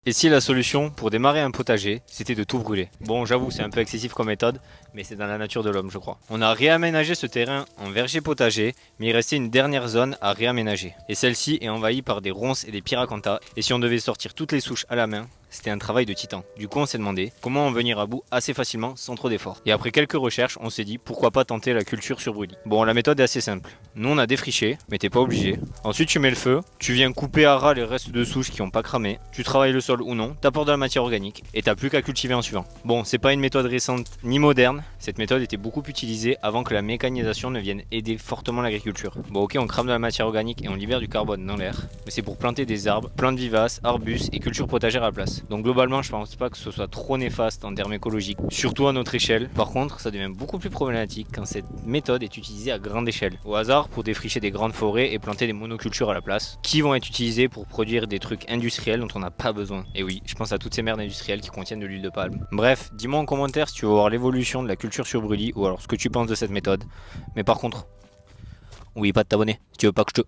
Et si la solution pour démarrer un potager, c'était de tout brûler? Bon, j'avoue, c'est un peu excessif comme méthode, mais c'est dans la nature de l'homme, je crois. On a réaménagé ce terrain en verger potager, mais il restait une dernière zone à réaménager. Et celle-ci est envahie par des ronces et des pyracantha, et si on devait sortir toutes les souches à la main, c'était un travail de titan. Du coup, on s'est demandé comment en venir à bout assez facilement sans trop d'efforts. Et après quelques recherches, on s'est dit pourquoi pas tenter la culture sur brûlis. Bon, la méthode est assez simple. Nous, on a défriché, mais t'es pas obligé. Ensuite, tu mets le feu, tu viens couper à ras les restes de souches qui ont pas cramé, tu travailles le sol ou non, t'apportes de la matière organique et t'as plus qu'à cultiver en suivant. Bon, c'est pas une méthode récente ni moderne, cette méthode était beaucoup utilisée avant que la mécanisation ne vienne aider fortement l'agriculture. Bon, ok, on crame de la matière organique et on libère du carbone dans l'air, mais c'est pour planter des arbres, plantes vivaces, arbustes et cultures potagères à la place. Donc globalement, je pense pas que ce soit trop néfaste en termes écologiques, surtout à notre échelle. Par contre, ça devient beaucoup plus problématique quand cette méthode est utilisée à grande échelle. Au hasard, pour défricher des grandes forêts et planter des monocultures à la place, qui vont être utilisées pour produire des trucs industriels dont on n'a pas besoin. Et oui, je pense à toutes ces merdes industrielles qui contiennent de l'huile de palme. Bref, dis-moi en commentaire si tu veux voir l'évolution de la culture sur brûlis ou alors ce que tu penses de cette méthode. Mais par contre, oublie pas de t'abonner si tu veux pas que je te...